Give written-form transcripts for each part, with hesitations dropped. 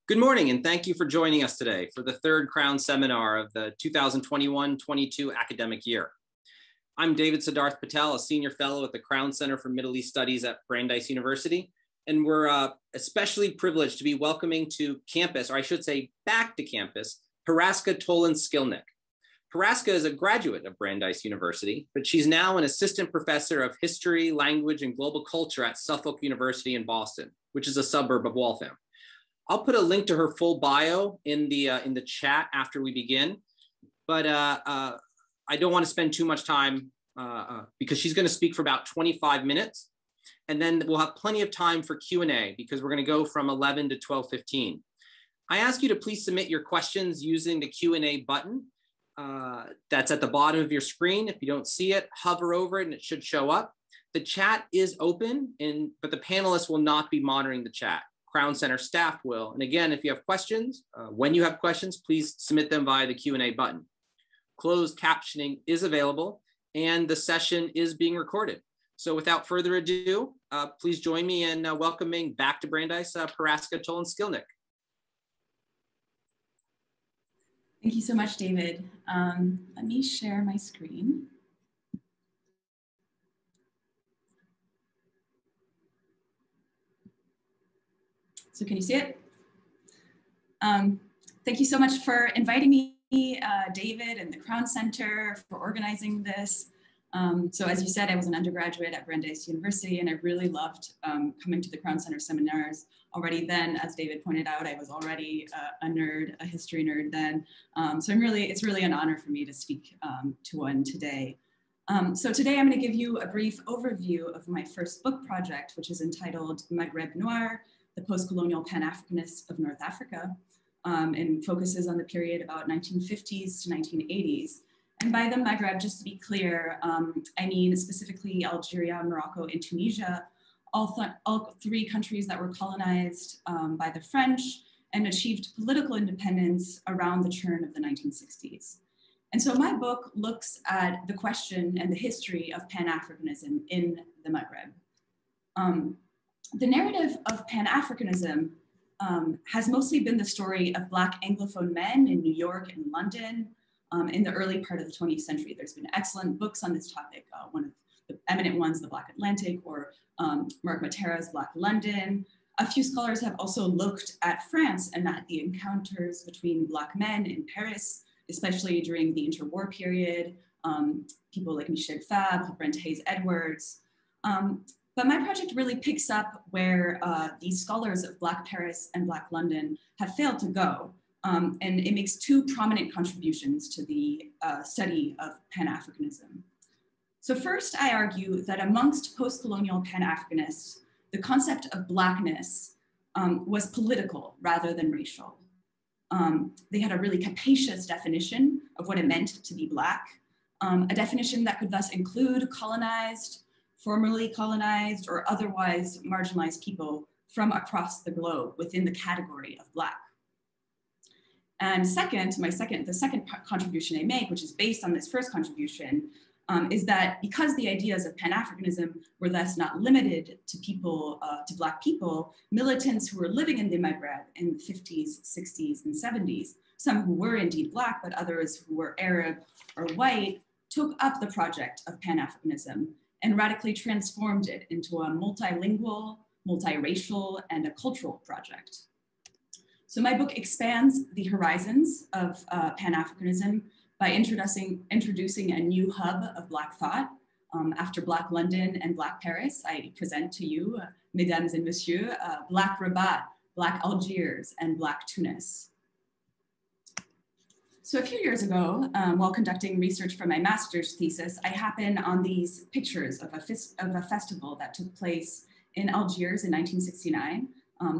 Good morning, and thank you for joining us today for the third Crown Seminar of the 2021-22 academic year. I'm David Siddharth Patel, a senior fellow at the Crown Center for Middle East Studies at Brandeis University, and we're especially privileged to be welcoming to campus, or I should say back to campus, Paraska Tolan-Szkilnik. Paraska is a graduate of Brandeis University, but she's now an assistant professor of history, language, and global culture at Suffolk University in Boston, which is a suburb of Waltham. I'll put a link to her full bio in the chat after we begin, but I don't want to spend too much time because she's going to speak for about 25 minutes, and then we'll have plenty of time for Q&A because we're going to go from 11 to 12:15. I ask you to please submit your questions using the Q&A button that's at the bottom of your screen. If you don't see it, hover over it and it should show up. The chat is open, but the panelists will not be monitoring the chat. Crown Center staff will. And again, if you have questions, when you have questions, please submit them via the Q&A button. Closed captioning is available and the session is being recorded. So without further ado, please join me in welcoming back to Brandeis, Paraska Tolan-Szkilnik. Thank you so much, David. Let me share my screen. So can you see it? Thank you so much for inviting me, David and the Crown Center for organizing this. So as you said, I was an undergraduate at Brandeis University and I really loved coming to the Crown Center seminars. Already then, as David pointed out, I was already a nerd, a history nerd then. So it's really an honor for me to speak to one today. So today I'm going to give you a brief overview of my first book project, which is entitled Maghreb Noir, the Post-Colonial Pan-Africanists of North Africa, and focuses on the period about 1950s to 1980s. And by the Maghreb, just to be clear, I mean specifically Algeria, Morocco, and Tunisia, all three countries that were colonized by the French and achieved political independence around the turn of the 1960s. And so my book looks at the question and the history of Pan-Africanism in the Maghreb. The narrative of Pan-Africanism has mostly been the story of Black anglophone men in New York and London in the early part of the 20th century. There's been excellent books on this topic. One of the eminent ones, The Black Atlantic, or Mark Matera's Black London. A few scholars have also looked at France and at the encounters between Black men in Paris, especially during the interwar period. People like Michel Fabre, Brent Hayes Edwards. But my project really picks up where these scholars of Black Paris and Black London have failed to go. And it makes two prominent contributions to the study of Pan-Africanism. So first, I argue that amongst post-colonial Pan-Africanists, the concept of Blackness was political rather than racial. They had a really capacious definition of what it meant to be Black, a definition that could thus include colonized, formerly colonized, or otherwise marginalized people from across the globe within the category of Black. And second, the second contribution I make, which is based on this first contribution, is that because the ideas of Pan-Africanism were thus not limited to people, to Black people, militants who were living in the Maghreb in the 50s, 60s, and 70s, some who were indeed Black, but others who were Arab or white, took up the project of Pan-Africanism and radically transformed it into a multilingual, multiracial, and a cultural project. So my book expands the horizons of Pan-Africanism by introducing a new hub of Black thought. After Black London and Black Paris, I present to you, mesdames et messieurs, Black Rabat, Black Algiers, and Black Tunis. So a few years ago, while conducting research for my master's thesis, I happened on these pictures of a festival that took place in Algiers in 1969,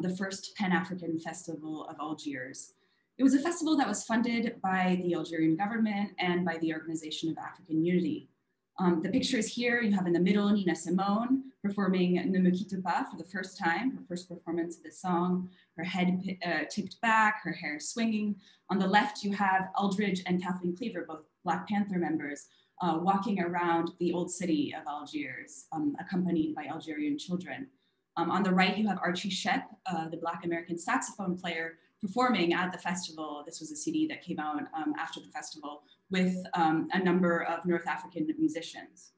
the first Pan-African Festival of Algiers. It was a festival that was funded by the Algerian government and by the Organization of African Unity. The pictures here, you have in the middle Nina Simone performing Ne me quitte pas for the first time, her first performance of the song, her head tipped back, her hair swinging. On the left, you have Eldridge and Kathleen Cleaver, both Black Panther members, walking around the old city of Algiers, accompanied by Algerian children. On the right, you have Archie Shepp, the Black American saxophone player, performing at the festival. This was a CD that came out after the festival with a number of North African musicians.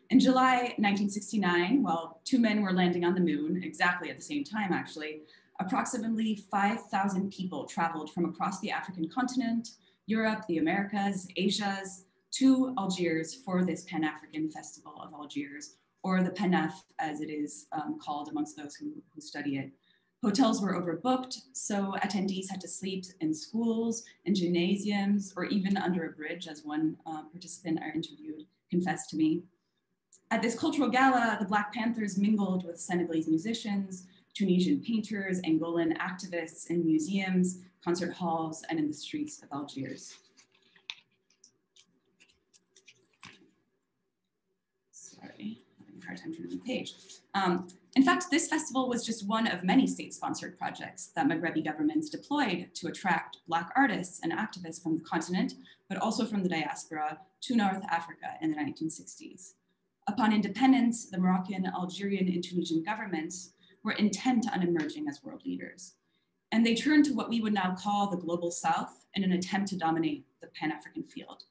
In July 1969, while two men were landing on the moon, exactly at the same time actually, approximately 5,000 people traveled from across the African continent, Europe, the Americas, Asias, to Algiers for this Pan-African Festival of Algiers, or the PANAF as it is called amongst those who study it. Hotels were overbooked, so attendees had to sleep in schools, in gymnasiums, or even under a bridge, as one participant I interviewed confessed to me. At this cultural gala, the Black Panthers mingled with Senegalese musicians, Tunisian painters, Angolan activists in museums, concert halls, and in the streets of Algiers. Sorry, having a hard time turning the page. In fact, this festival was just one of many state-sponsored projects that Maghrebi governments deployed to attract Black artists and activists from the continent, but also from the diaspora to North Africa in the 1960s. Upon independence, the Moroccan, Algerian, and Tunisian governments were intent on emerging as world leaders. And they turned to what we would now call the global South in an attempt to dominate the Pan-African field.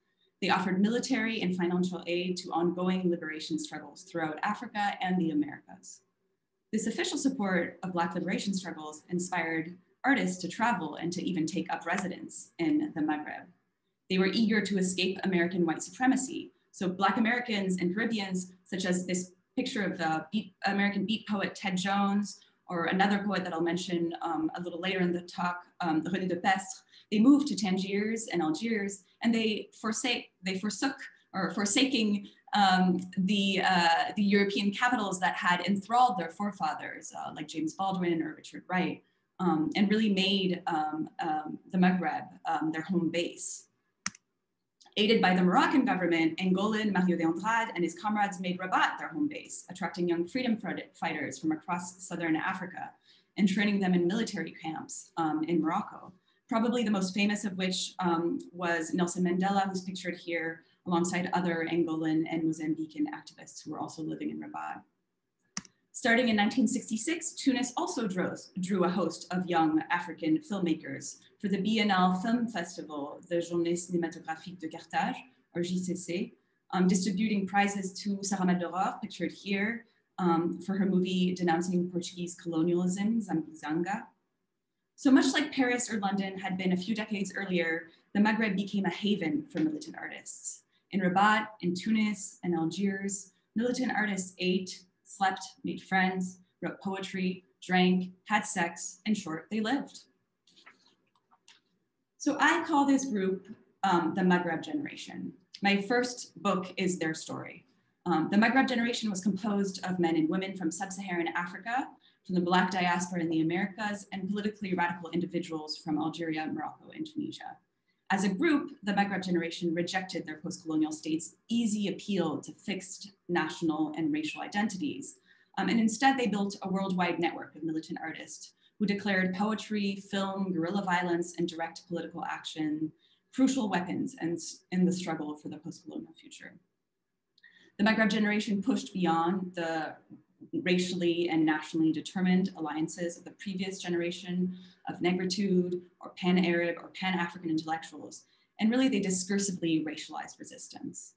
They offered military and financial aid to ongoing liberation struggles throughout Africa and the Americas. This official support of Black liberation struggles inspired artists to travel and to even take up residence in the Maghreb. They were eager to escape American white supremacy. So Black Americans and Caribbeans, such as this picture of the American beat poet Ted Jones, or another poet that I'll mention a little later in the talk, René de Pestre, they moved to Tangiers and Algiers, and they forsook, or forsaking the European capitals that had enthralled their forefathers, like James Baldwin or Richard Wright, and really made the Maghreb their home base. Aided by the Moroccan government, Angolan Mario de Andrade and his comrades made Rabat their home base, attracting young freedom fighters from across southern Africa and training them in military camps in Morocco. Probably the most famous of which was Nelson Mandela, who's pictured here alongside other Angolan and Mozambican activists who were also living in Rabat. Starting in 1966, Tunis also drew a host of young African filmmakers for the Biennale Film Festival, the Journée Cinématographique de Carthage, or JCC, distributing prizes to Sarah Maldoror, pictured here, for her movie denouncing Portuguese colonialism, Zambizanga. So much like Paris or London had been a few decades earlier, the Maghreb became a haven for militant artists. In Rabat, in Tunis, and Algiers, militant artists ate, slept, made friends, wrote poetry, drank, had sex, in short, they lived. So I call this group the Maghreb Generation. My first book is their story. The Maghreb Generation was composed of men and women from sub-Saharan Africa, from the Black Diaspora in the Americas, and politically radical individuals from Algeria, Morocco, and Tunisia. As a group, the Maghreb Generation rejected their post-colonial state's easy appeal to fixed national and racial identities. And instead, they built a worldwide network of militant artists who declared poetry, film, guerrilla violence, and direct political action crucial weapons in the struggle for the post-colonial future. The Maghreb Generation pushed beyond the racially and nationally determined alliances of the previous generation of negritude or pan-Arab or pan-African intellectuals, and really they discursively racialized resistance.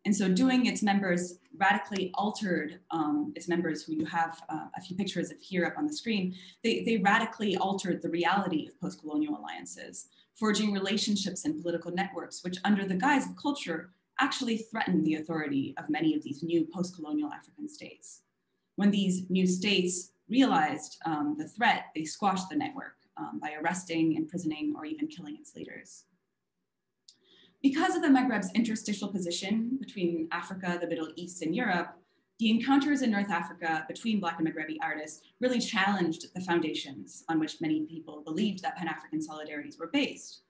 In so doing, its members radically altered, its members who you have a few pictures of here up on the screen, they radically altered the reality of post-colonial alliances, forging relationships and political networks, which under the guise of culture actually threatened the authority of many of these new post-colonial African states. When these new states realized the threat, they squashed the network by arresting, imprisoning, or even killing its leaders. Because of the Maghreb's interstitial position between Africa, the Middle East, and Europe, the encounters in North Africa between Black and Maghrebi artists really challenged the foundations on which many people believed that Pan-African solidarities were based.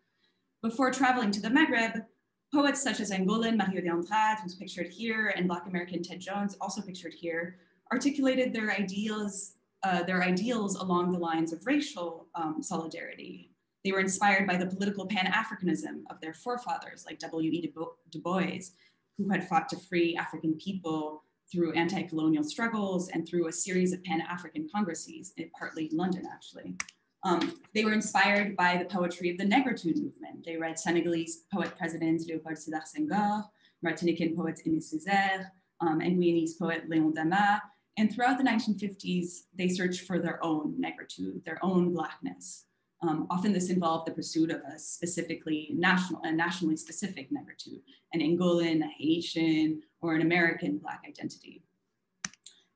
Before traveling to the Maghreb, poets such as Angolan Mario de Andrade, who's pictured here, and Black American Ted Jones, also pictured here, articulated their ideals along the lines of racial solidarity. They were inspired by the political Pan-Africanism of their forefathers, like W.E. Du Bois, who had fought to free African people through anti-colonial struggles and through a series of Pan-African congresses, partly in London, actually. They were inspired by the poetry of the Negritude movement. They read Senegalese poet-presidents Léopold Sédar Senghor, Martinican poet Aimé Césaire, and Guyanese poet Léon Damas. And throughout the 1950s, they searched for their own negritude, their own Blackness. Often this involved the pursuit of a nationally specific negritude, an Angolan, a Haitian, or an American Black identity.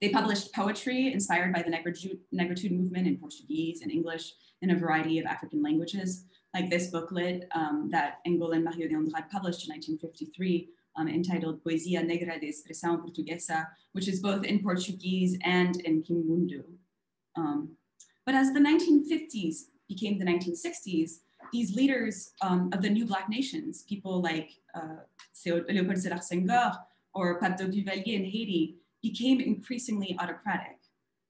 They published poetry inspired by the negritude movement in Portuguese and English in a variety of African languages, like this booklet that Angolan Mario de Andrade published in 1953, entitled Poesia Negra de Expressão Portuguesa, which is both in Portuguese and in Kimbundu. But as the 1950s became the 1960s, these leaders of the new Black nations, people like Léopold Sédar Senghor or Pape Duvalier in Haiti, became increasingly autocratic.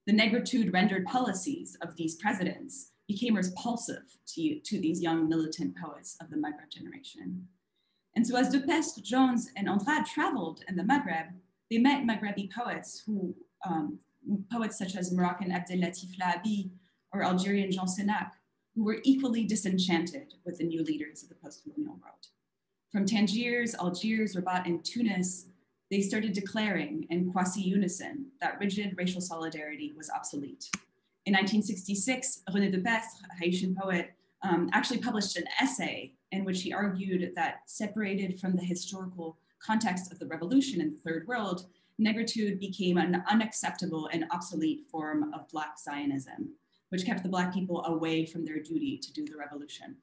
The negritude rendered policies of these presidents became repulsive to these young militant poets of the Maghreb generation. And so as Dupestre, Jones, and Andrade traveled in the Maghreb, they met Maghrebi poets poets such as Moroccan Abdellatif Lahabi or Algerian Jean Sénac, who were equally disenchanted with the new leaders of the post-colonial world. From Tangiers, Algiers, Rabat, and Tunis, they started declaring in quasi-unison that rigid racial solidarity was obsolete. In 1966, René Dupestre, a Haitian poet, actually published an essay in which he argued that separated from the historical context of the revolution in the Third World, negritude became an unacceptable and obsolete form of Black Zionism, which kept the Black people away from their duty to do the revolution.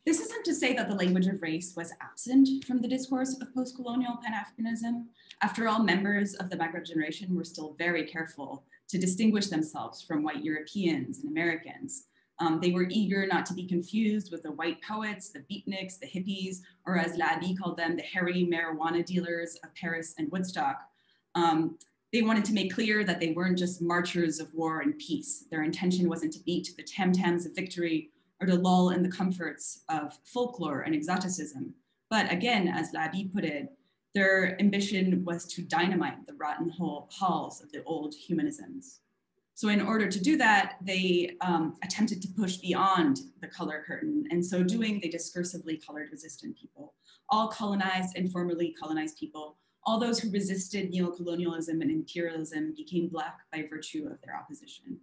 This isn't to say that the language of race was absent from the discourse of post-colonial Pan-Africanism. After all, members of the Maghreb generation were still very careful to distinguish themselves from white Europeans and Americans. They were eager not to be confused with the white poets, the beatniks, the hippies, or as Lahabi called them, the hairy marijuana dealers of Paris and Woodstock. They wanted to make clear that they weren't just marchers of war and peace. Their intention wasn't to beat the tam-tams of victory or to lull in the comforts of folklore and exoticism. But again, as Lahabi put it, their ambition was to dynamite the rotten halls of the old humanisms. So in order to do that, they attempted to push beyond the color curtain. And so doing, they discursively colored resistant people, all colonized and formerly colonized people. All those who resisted neocolonialism and imperialism became Black by virtue of their opposition.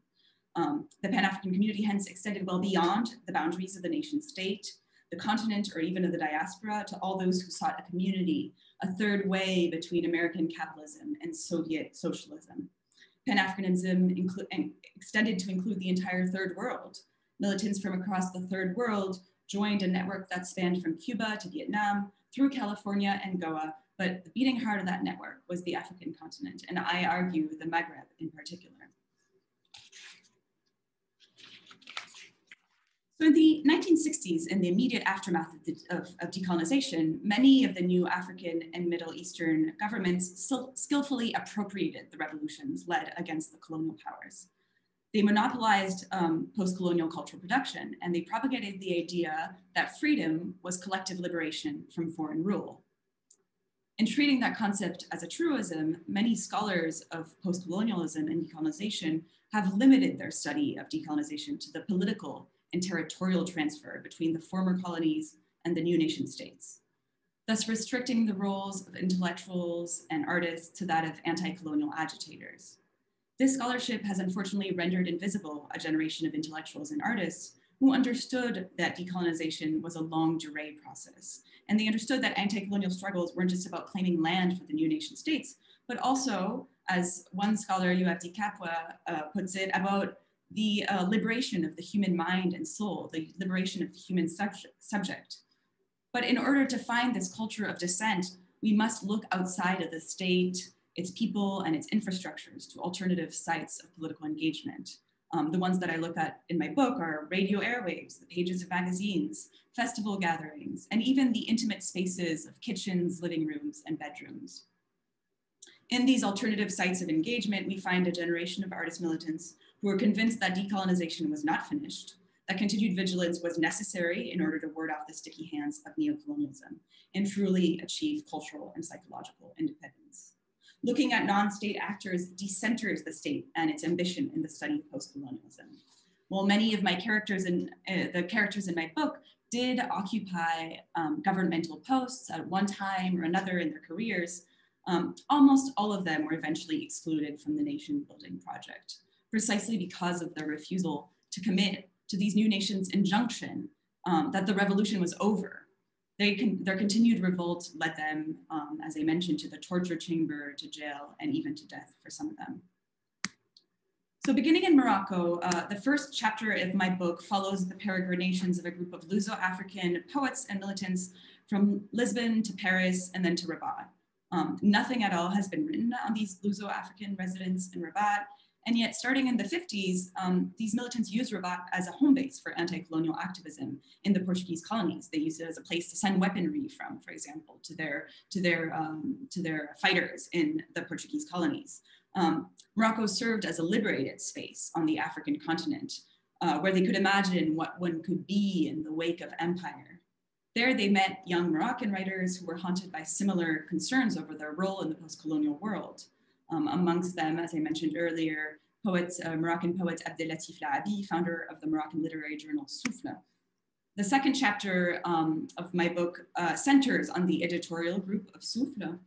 The Pan-African community hence extended well beyond the boundaries of the nation state, the continent, or even of the diaspora, to all those who sought a community, a third way between American capitalism and Soviet socialism. Pan-Africanism extended to include the entire Third World. Militants from across the Third World joined a network that spanned from Cuba to Vietnam, through California and Goa, but the beating heart of that network was the African continent, and I argue the Maghreb in particular. So in the 1960s, in the immediate aftermath of decolonization, many of the new African and Middle Eastern governments skillfully appropriated the revolutions led against the colonial powers. They monopolized post-colonial cultural production, and they propagated the idea that freedom was collective liberation from foreign rule. In treating that concept as a truism, many scholars of post-colonialism and decolonization have limited their study of decolonization to the political and territorial transfer between the former colonies and the new nation states, thus restricting the roles of intellectuals and artists to that of anti-colonial agitators. This scholarship has unfortunately rendered invisible a generation of intellectuals and artists who understood that decolonization was a longue durée process. And they understood that anti-colonial struggles weren't just about claiming land for the new nation states, but also, as one scholar, Yoav Dikapwa, puts it, about the liberation of the human mind and soul, the liberation of the human subject. But in order to find this culture of dissent, we must look outside of the state, its people, and its infrastructures to alternative sites of political engagement. The ones that I look at in my book are radio airwaves, the pages of magazines, festival gatherings, and even the intimate spaces of kitchens, living rooms, and bedrooms. In these alternative sites of engagement, we find a generation of artist militants who were convinced that decolonization was not finished, that continued vigilance was necessary in order to ward off the sticky hands of neocolonialism and truly achieve cultural and psychological independence. looking at non-state actors decenters the state and its ambition in the study of post-colonialism. While many of my characters the characters in my book did occupy governmental posts at one time or another in their careers, almost all of them were eventually excluded from the nation building project, precisely because of their refusal to commit to these new nations' injunction that the revolution was over. Their continued revolt led them, as I mentioned, to the torture chamber, to jail, and even to death for some of them. So beginning in Morocco, the first chapter of my book follows the peregrinations of a group of Luso-African poets and militants from Lisbon to Paris and then to Rabat. Nothing at all has been written on these Luso-African residents in Rabat, and yet starting in the 50s, these militants used Rabat as a home base for anti-colonial activism in the Portuguese colonies. They used it as a place to send weaponry from, for example, to their fighters in the Portuguese colonies. Morocco served as a liberated space on the African continent, where they could imagine what one could be in the wake of empire. There they met young Moroccan writers who were haunted by similar concerns over their role in the post-colonial world. Amongst them, as I mentioned earlier, Moroccan poet Abdelatif Laabi, founder of the Moroccan literary journal Souffle. The second chapter of my book centers on the editorial group of Souffle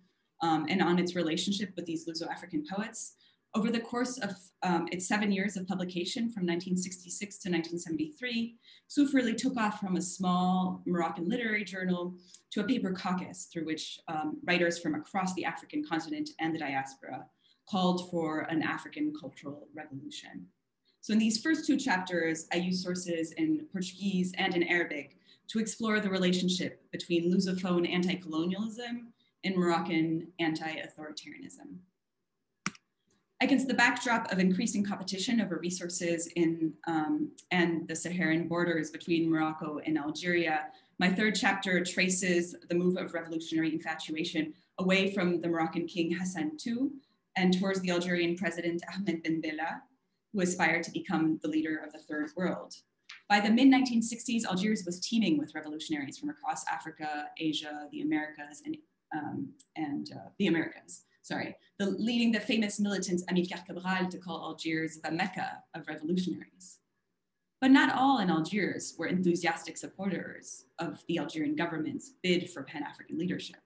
and on its relationship with these Luso-African poets. Over the course of its 7 years of publication from 1966 to 1973, Souffle really took off from a small Moroccan literary journal to a paper caucus through which writers from across the African continent and the diaspora called for an African cultural revolution. So in these first two chapters, I use sources in Portuguese and in Arabic to explore the relationship between Lusophone anti-colonialism and Moroccan anti-authoritarianism. Against the backdrop of increasing competition over resources in and the Saharan borders between Morocco and Algeria, my third chapter traces the move of revolutionary infatuation away from the Moroccan king Hassan II and towards the Algerian president Ahmed Ben Bella, who aspired to become the leader of the Third World. By the mid-1960s, Algiers was teeming with revolutionaries from across Africa, Asia, the Americas, leading the famous militant Amilcar Cabral to call Algiers the Mecca of revolutionaries. But not all in Algiers were enthusiastic supporters of the Algerian government's bid for Pan-African leadership.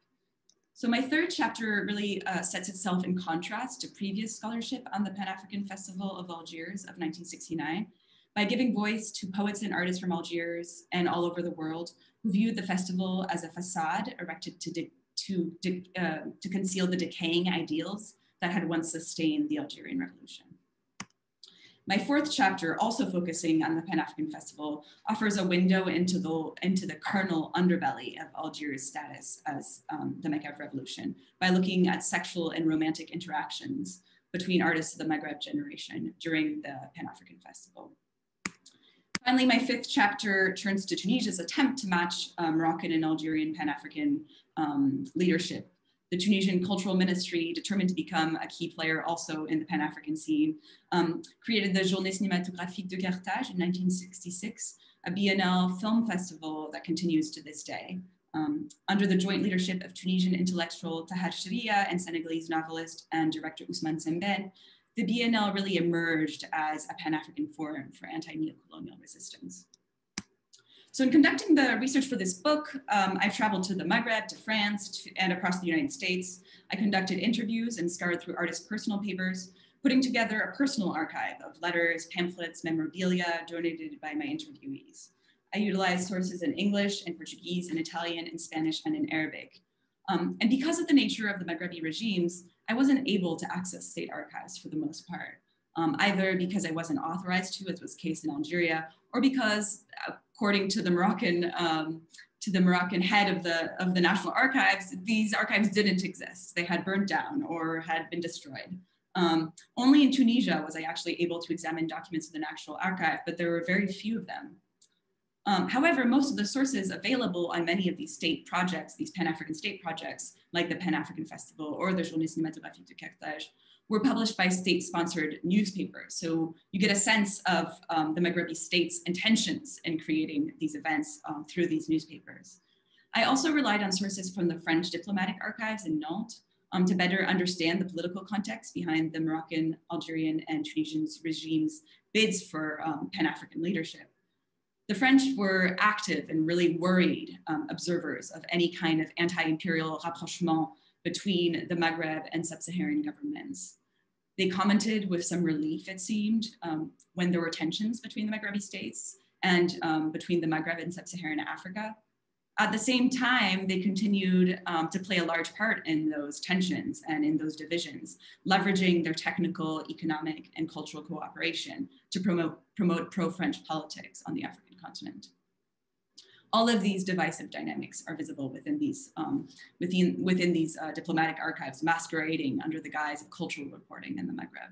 So my third chapter really sets itself in contrast to previous scholarship on the Pan-African Festival of Algiers of 1969 by giving voice to poets and artists from Algiers and all over the world who viewed the festival as a facade erected to conceal the decaying ideals that had once sustained the Algerian Revolution. My fourth chapter, also focusing on the Pan-African Festival, offers a window into the carnal underbelly of Algiers' status as the Maghreb Revolution by looking at sexual and romantic interactions between artists of the Maghreb generation during the Pan-African Festival. Finally, my fifth chapter turns to Tunisia's attempt to match Moroccan and Algerian Pan-African leadership. The Tunisian Cultural Ministry, determined to become a key player also in the Pan-African scene, created the Journée Cinématographique de Carthage in 1966, a biennale film festival that continues to this day. Under the joint leadership of Tunisian intellectual Tahar Sharia and Senegalese novelist and director Ousmane Sembène, the biennale really emerged as a Pan-African forum for anti-neocolonial resistance. So in conducting the research for this book, I've traveled to the Maghreb, to France, and across the United States. I conducted interviews and scoured through artists' personal papers, putting together a personal archive of letters, pamphlets, memorabilia donated by my interviewees. I utilized sources in English and Portuguese and Italian and Spanish and in Arabic. And because of the nature of the Maghrebi regimes, I wasn't able to access state archives for the most part, either because I wasn't authorized to, as was the case in Algeria, or because, according to the Moroccan head of the National Archives, these archives didn't exist. They had burned down or had been destroyed. Only in Tunisia was I actually able to examine documents of the National Archive, but there were very few of them. However, most of the sources available on many of these state projects, these Pan-African state projects, like the Pan-African Festival or the Journée Cinématographique de Carthage, were published by state-sponsored newspapers. So you get a sense of the Maghrebi states' intentions in creating these events through these newspapers. I also relied on sources from the French diplomatic archives in Nantes, to better understand the political context behind the Moroccan, Algerian, and Tunisian regimes' bids for Pan-African leadership. The French were active and really worried observers of any kind of anti-imperial rapprochement between the Maghreb and sub-Saharan governments. They commented with some relief, it seemed, when there were tensions between the Maghrebi states and between the Maghreb and sub-Saharan Africa. At the same time, they continued to play a large part in those tensions and in those divisions, leveraging their technical, economic, and cultural cooperation to promote pro-French politics on the African continent. All of these divisive dynamics are visible within these, diplomatic archives masquerading under the guise of cultural reporting in the Maghreb.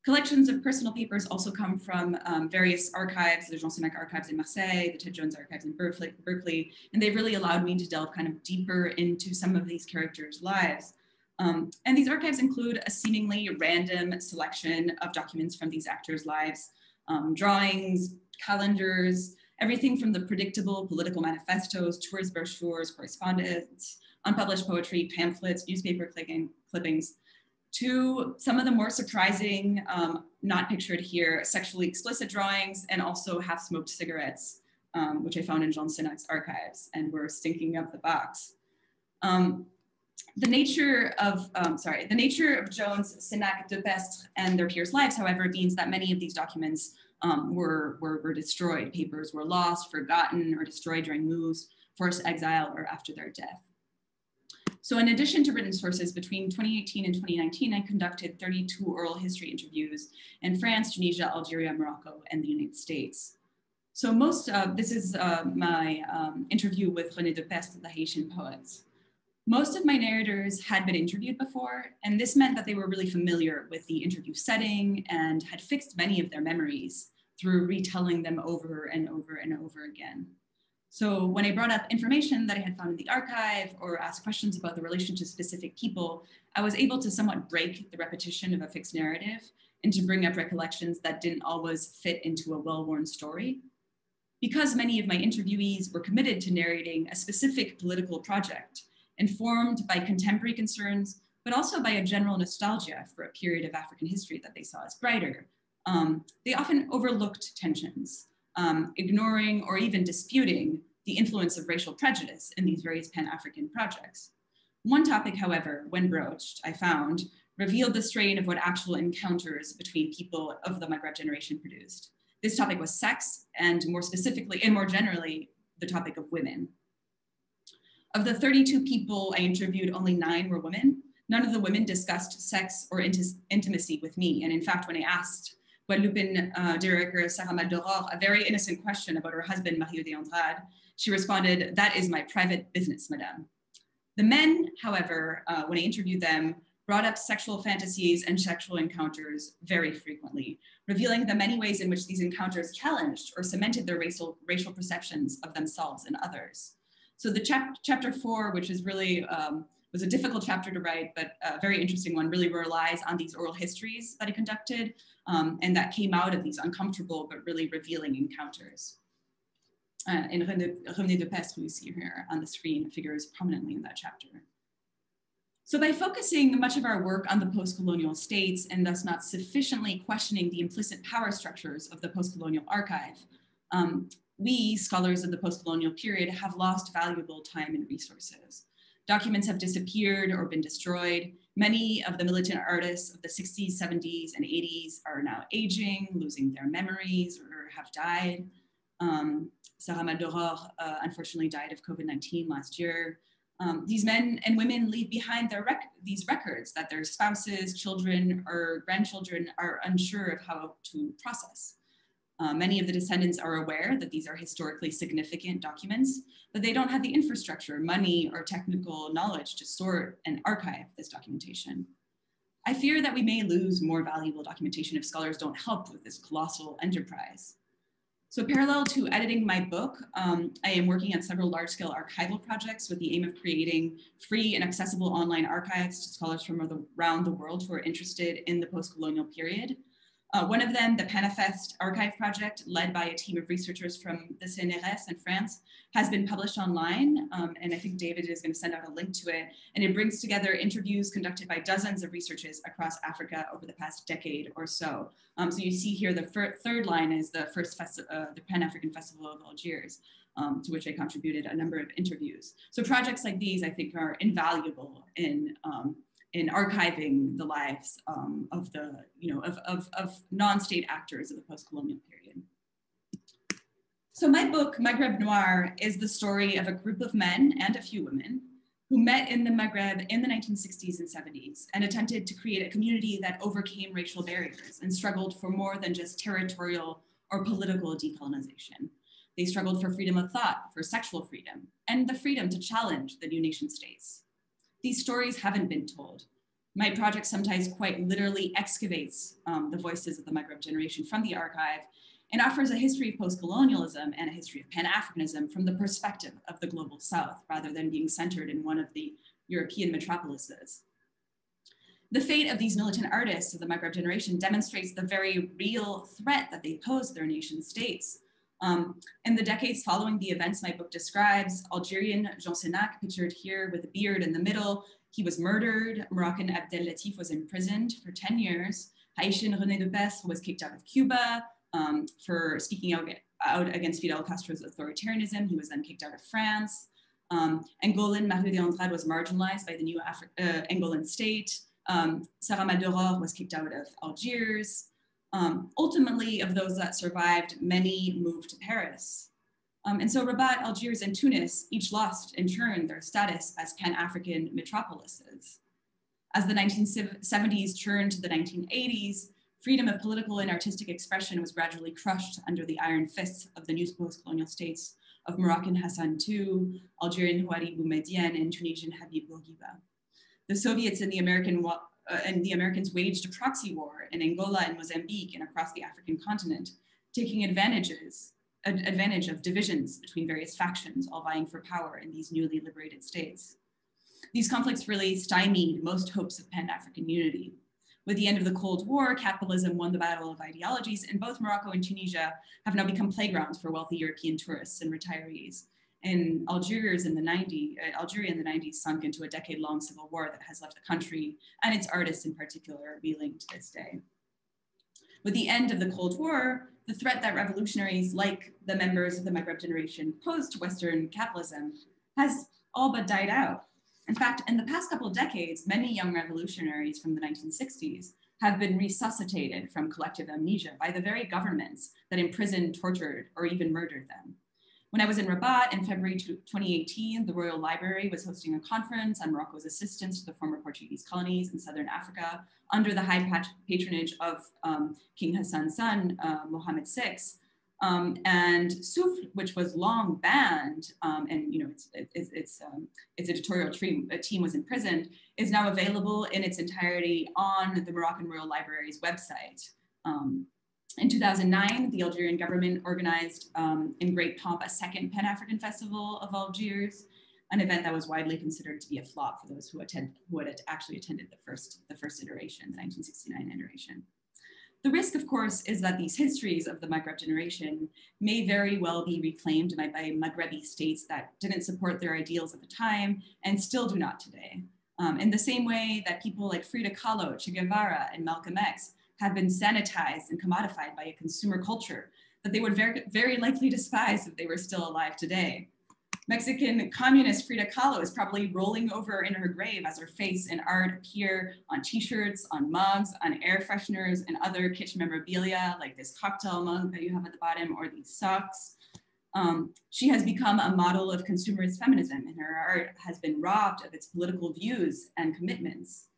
Collections of personal papers also come from various archives, the Jean Sénac archives in Marseille, the Ted Jones archives in Berkeley, and they've really allowed me to delve kind of deeper into some of these characters' lives. And these archives include a seemingly random selection of documents from these actors' lives, drawings, calendars, everything from the predictable political manifestos, tourist brochures, correspondence, unpublished poetry, pamphlets, newspaper clippings, to some of the more surprising, not pictured here, sexually explicit drawings, and also half-smoked cigarettes, which I found in Jean Sénac's archives and were stinking up the box. The nature of Jones, Sénac, de Pestre, and their peers' lives, however, means that many of these documents were destroyed. Papers were lost, forgotten, or destroyed during moves, forced exile, or after their death. So in addition to written sources, between 2018 and 2019, I conducted 32 oral history interviews in France, Tunisia, Algeria, Morocco, and the United States. So this is my interview with René de Pestre, the Haitian poets. Most of my narrators had been interviewed before, and this meant that they were really familiar with the interview setting and had fixed many of their memories through retelling them over and over and over again. So when I brought up information that I had found in the archive or asked questions about the relation to specific people, I was able to somewhat break the repetition of a fixed narrative and to bring up recollections that didn't always fit into a well-worn story. Because many of my interviewees were committed to narrating a specific political project, informed by contemporary concerns, but also by a general nostalgia for a period of African history that they saw as brighter, they often overlooked tensions, ignoring or even disputing the influence of racial prejudice in these various Pan-African projects. One topic, however, when broached, I found, revealed the strain of what actual encounters between people of the Maghreb generation produced. This topic was sex, and more specifically, and more generally, the topic of women. Of the 32 people I interviewed, only 9 were women. None of the women discussed sex or intimacy with me. And in fact, when I asked Guadeloupean director Sarah Maldoror a very innocent question about her husband, Mario de Andrade, she responded, "That is my private business, madame." The men, however, when I interviewed them, brought up sexual fantasies and sexual encounters very frequently, revealing the many ways in which these encounters challenged or cemented their racial perceptions of themselves and others. So the chapter 4, which is really, was a difficult chapter to write, but a very interesting one, really relies on these oral histories that I conducted and that came out of these uncomfortable but really revealing encounters. And René de Pestre, who you see here on the screen, figures prominently in that chapter. So by focusing much of our work on the post-colonial states and thus not sufficiently questioning the implicit power structures of the post-colonial archive, we, scholars of the post-colonial period, have lost valuable time and resources. Documents have disappeared or been destroyed. Many of the militant artists of the 60s, 70s, and 80s are now aging, losing their memories, or have died. Sarah Maldoror, unfortunately, died of COVID-19 last year. These men and women leave behind these records that their spouses, children, or grandchildren are unsure of how to process. Many of the descendants are aware that these are historically significant documents, but they don't have the infrastructure, money, or technical knowledge to sort and archive this documentation. I fear that we may lose more valuable documentation if scholars don't help with this colossal enterprise. So parallel to editing my book, I am working on several large-scale archival projects with the aim of creating free and accessible online archives to scholars from around the world who are interested in the post-colonial period. One of them, the PanAfricanism Archive project, led by a team of researchers from the CNRS in France, has been published online. And I think David is going to send out a link to it. And it brings together interviews conducted by dozens of researchers across Africa over the past decade or so. So you see here, the third line is the the Pan-African Festival of Algiers, to which I contributed a number of interviews. So projects like these, I think, are invaluable in archiving the lives of the, of non-state actors of the post-colonial period. So my book, Maghreb Noir, is the story of a group of men and a few women who met in the Maghreb in the 1960s and 70s and attempted to create a community that overcame racial barriers and struggled for more than just territorial or political decolonization. They struggled for freedom of thought, for sexual freedom, and the freedom to challenge the new nation states. These stories haven't been told. My project sometimes quite literally excavates the voices of the Maghreb generation from the archive and offers a history of post-colonialism and a history of Pan-Africanism from the perspective of the global South, rather than being centered in one of the European metropolises. The fate of these militant artists of the Maghreb generation demonstrates the very real threat that they pose to their nation states. In the decades following the events my book describes, Algerian Jean Senac, pictured here with a beard in the middle, he was murdered. Moroccan Abdel Latif was imprisoned for 10 years. Haitian René de Pestre was kicked out of Cuba for speaking out against Fidel Castro's authoritarianism. He was then kicked out of France. Angolan Marie de Andrade was marginalized by the new Angolan state. Sarah Maldoror was kicked out of Algiers. Ultimately, of those that survived, many moved to Paris. And so Rabat, Algiers, and Tunis each lost in turn their status as Pan-African metropolises. As the 1970s turned to the 1980s, freedom of political and artistic expression was gradually crushed under the iron fists of the new post-colonial states of Moroccan Hassan II, Algerian Houari Boumediene, and Tunisian Habib Bourguiba. The Soviets and the Americans waged a proxy war in Angola and Mozambique and across the African continent, taking advantage of divisions between various factions, all vying for power in these newly liberated states. These conflicts really stymied most hopes of Pan-African unity. With the end of the Cold War, capitalism won the battle of ideologies, and both Morocco and Tunisia have now become playgrounds for wealthy European tourists and retirees. And Algeria in the 90s sunk into a decade-long civil war that has left the country and its artists in particular reeling to this day. With the end of the Cold War, the threat that revolutionaries like the members of the Maghreb generation posed to Western capitalism has all but died out. In fact, in the past couple of decades, many young revolutionaries from the 1960s have been resuscitated from collective amnesia by the very governments that imprisoned, tortured, or even murdered them. When I was in Rabat in February 2018, the Royal Library was hosting a conference on Morocco's assistance to the former Portuguese colonies in Southern Africa under the high patronage of King Hassan's son, Mohammed VI. And Souf, which was long banned, and its editorial team was imprisoned, is now available in its entirety on the Moroccan Royal Library's website. In 2009, the Algerian government organized in great pomp a second Pan-African Festival of Algiers, an event that was widely considered to be a flop for those who had actually attended the first iteration, the 1969 iteration. The risk, of course, is that these histories of the Maghreb generation may very well be reclaimed by Maghrebi states that didn't support their ideals at the time and still do not today. In the same way that people like Frida Kahlo, Che Guevara, and Malcolm X have been sanitized and commodified by a consumer culture that they would very likely despise if they were still alive today. Mexican communist Frida Kahlo is probably rolling over in her grave as her face and art appear on t-shirts, on mugs, on air fresheners, and other kitchen memorabilia, like this cocktail mug that you have at the bottom, or these socks. She has become a model of consumerist feminism, and her art has been robbed of its political views and commitments.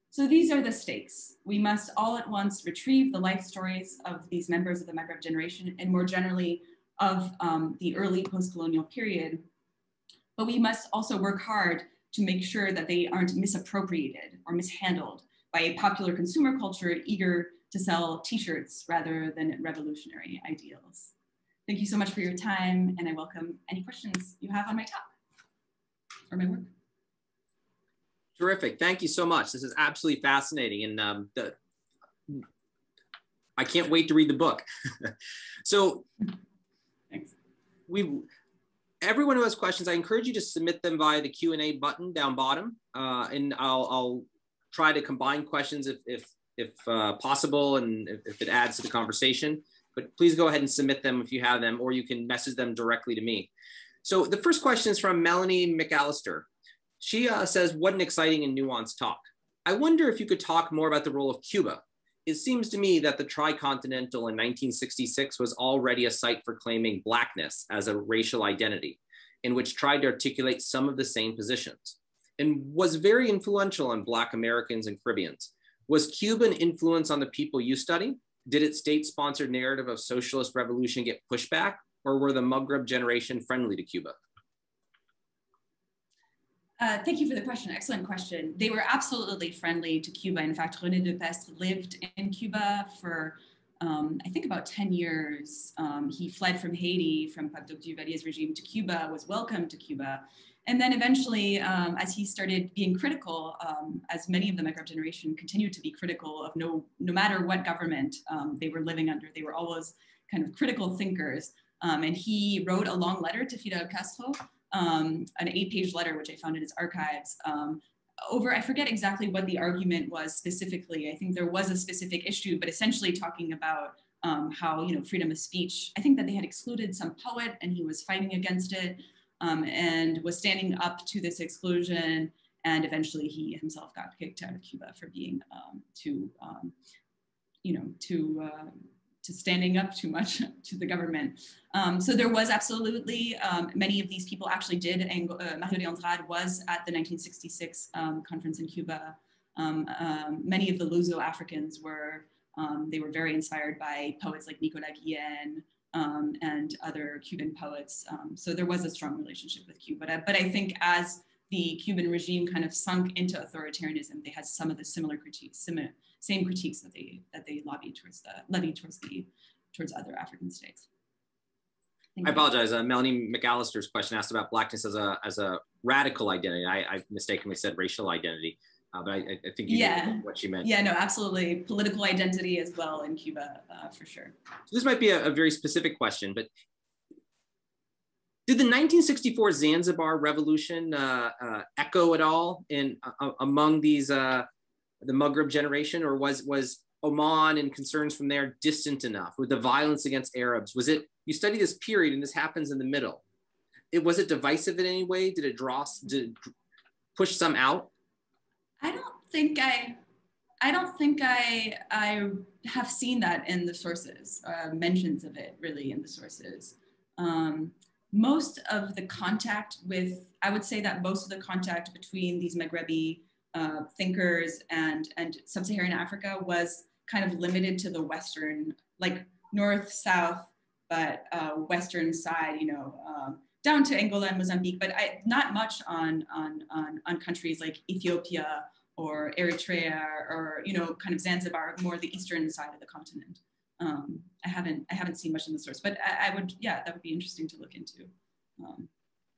So these are the stakes. We must all at once retrieve the life stories of these members of the Maghreb generation and more generally of the early post-colonial period. But we must also work hard to make sure that they aren't misappropriated or mishandled by a popular consumer culture eager to sell t-shirts rather than revolutionary ideals. Thank you so much for your time, and I welcome any questions you have on my talk or my work. Terrific. Thank you so much. This is absolutely fascinating. And I can't wait to read the book. So Thanks. Everyone who has questions, I encourage you to submit them via the Q&A button down bottom. And I'll try to combine questions if possible and if it adds to the conversation. But please go ahead and submit them if you have them, or you can message them directly to me. So the first question is from Melanie McAllister. She says, what an exciting and nuanced talk. I wonder if you could talk more about the role of Cuba. It seems to me that the Tricontinental in 1966 was already a site for claiming Blackness as a racial identity, in which tried to articulate some of the same positions, and was very influential on Black Americans and Caribbeans. Was Cuban influence on the people you study? Did its state-sponsored narrative of socialist revolution get pushback, or were the Maghreb generation friendly to Cuba? Thank you for the question. Excellent question. They were absolutely friendly to Cuba. In fact, René Depestre lived in Cuba for, I think, about 10 years. He fled from Haiti, from Pape Duvalier's regime, to Cuba, was welcomed to Cuba. And then eventually, as he started being critical, as many of the Maghreb generation continued to be critical of no matter what government they were living under, they were always kind of critical thinkers. And he wrote a long letter to Fidel Castro, an 8-page letter, which I found in his archives, I forget exactly what the argument was specifically. I think there was a specific issue, but essentially talking about how, freedom of speech, I think that they had excluded some poet and he was fighting against it, and was standing up to this exclusion. And eventually he himself got kicked out of Cuba for being to standing up too much to the government. So there was absolutely, many of these people actually did. Mario de Andrade was at the 1966 conference in Cuba. Many of the Luso-Africans were, they were very inspired by poets like Nicolas Guillen and other Cuban poets. So there was a strong relationship with Cuba. But I think as the Cuban regime kind of sunk into authoritarianism, they had some of the similar critiques, same critiques that they levied towards other African states. I apologize. Melanie McAllister's question asked about Blackness as a radical identity. I mistakenly said racial identity, but I think you knew what she meant. Yeah, no, absolutely. Political identity as well in Cuba, for sure. So this might be a very specific question, but did the 1964 Zanzibar revolution echo at all among these the Maghreb generation, or was Oman and concerns from there distant enough with the violence against Arabs? Was it, you study this period and this happens in the middle, was it divisive in any way? Did it push some out? I don't think I have seen that in the sources, mentions of it really in the sources. Most of the contact with, I would say that most of the contact between these Maghrebi thinkers and sub-Saharan Africa was kind of limited to the Western, like north, south, but Western side, down to Angola and Mozambique, but not much on countries like Ethiopia or Eritrea or, kind of Zanzibar, more the Eastern side of the continent. I haven't seen much in the source, but that would be interesting to look into.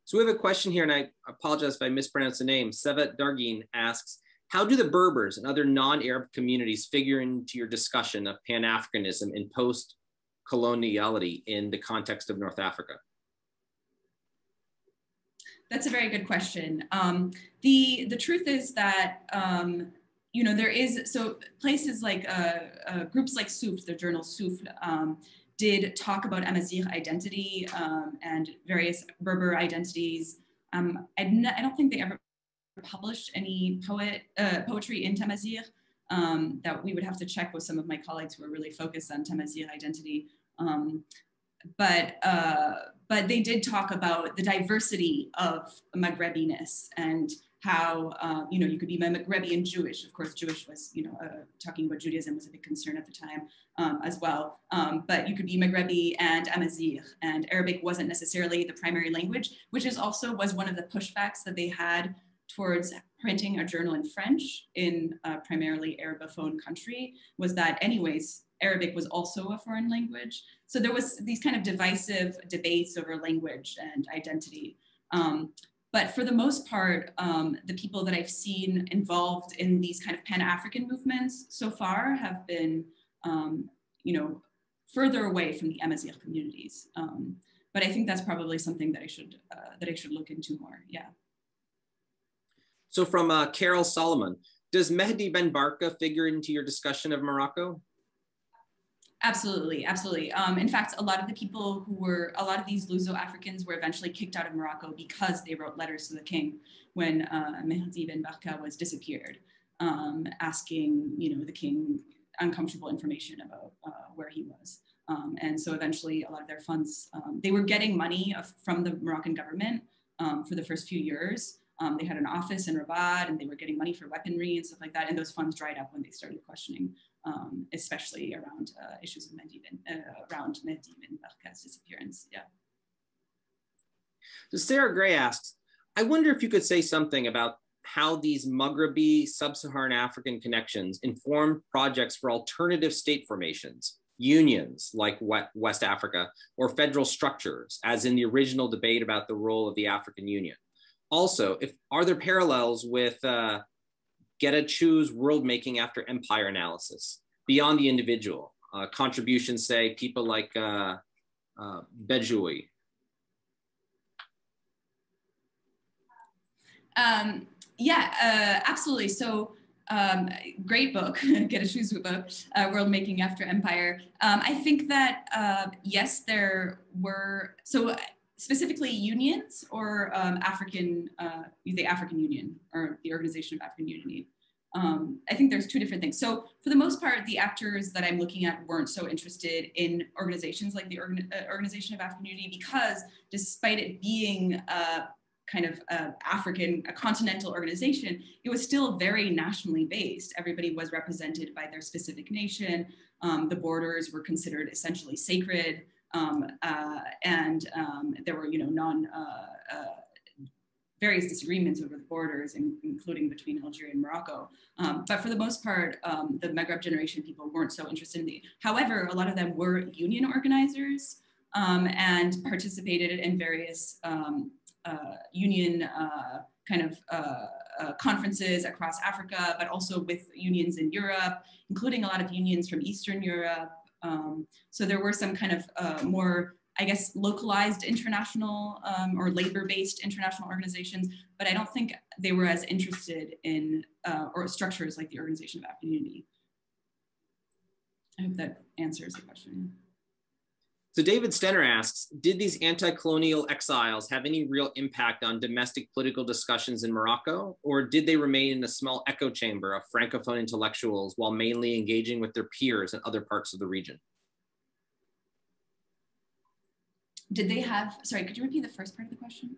So we have a question here, and I apologize if I mispronounce the name. Sevet Dargin asks, how do the Berbers and other non-Arab communities figure into your discussion of Pan-Africanism in post-coloniality in the context of North Africa? That's a very good question. The truth is that, there is, so places like, groups like Souffle, the journal Souffle, did talk about Amazigh identity and various Berber identities. I don't think they ever published any poetry in Tamazight. That we would have to check with some of my colleagues who are really focused on Tamazight identity. But they did talk about the diversity of Maghrebiness and how, you could be Maghrebi and Jewish. Of course, Jewish was, talking about Judaism was a big concern at the time as well. But you could be Maghrebi and Amazigh, and Arabic wasn't necessarily the primary language, which was one of the pushbacks that they had towards printing a journal in French in a primarily Arabophone country, was that anyways, Arabic was also a foreign language. So there was these kind of divisive debates over language and identity. But for the most part, the people that I've seen involved in these kind of Pan-African movements so far have been, further away from the Amazigh communities. But I think that's probably something that I should look into more. Yeah. So from Carol Solomon, does Mehdi Ben Barka figure into your discussion of Morocco? Absolutely, absolutely. In fact, a lot of these Luso-Africans were eventually kicked out of Morocco because they wrote letters to the king when Mehdi Ben Barka was disappeared, asking, the king uncomfortable information about where he was. And so eventually a lot of their funds, they were getting money from the Moroccan government for the first few years. They had an office in Rabat and they were getting money for weaponry and stuff like that. And those funds dried up when they started questioning, especially around issues of around Mehdi Ben Barka's disappearance. Yeah. So Sarah Gray asks, I wonder if you could say something about how these Maghrebi sub-Saharan African connections inform projects for alternative state formations, unions like West Africa, or federal structures, as in the original debate about the role of the African Union. Also, are there parallels with Getachews world making after empire analysis beyond the individual? Contributions, say, people like Bejoui. Yeah, absolutely. So great book, Getachews book, World Making After Empire. I think that, yes, there were, so specifically unions or the African Union or the Organization of African Unity. I think there's two different things. So for the most part, the actors that I'm looking at weren't so interested in organizations like the Organization of African Unity, because despite it being kind of a continental organization, it was still very nationally based. Everybody was represented by their specific nation. The borders were considered essentially sacred. And there were, various disagreements over the borders, including between Algeria and Morocco. But for the most part, the Maghreb generation people weren't so interested in however, a lot of them were union organizers and participated in various union conferences across Africa, but also with unions in Europe, including a lot of unions from Eastern Europe. So there were some kind of more, I guess, localized international or labor-based international organizations, but I don't think they were as interested in or structures like the Organization of African Unity. I hope that answers the question. So David Stenner asks, did these anti-colonial exiles have any real impact on domestic political discussions in Morocco, or did they remain in a small echo chamber of Francophone intellectuals while mainly engaging with their peers in other parts of the region? Did they have, sorry, could you repeat the first part of the question?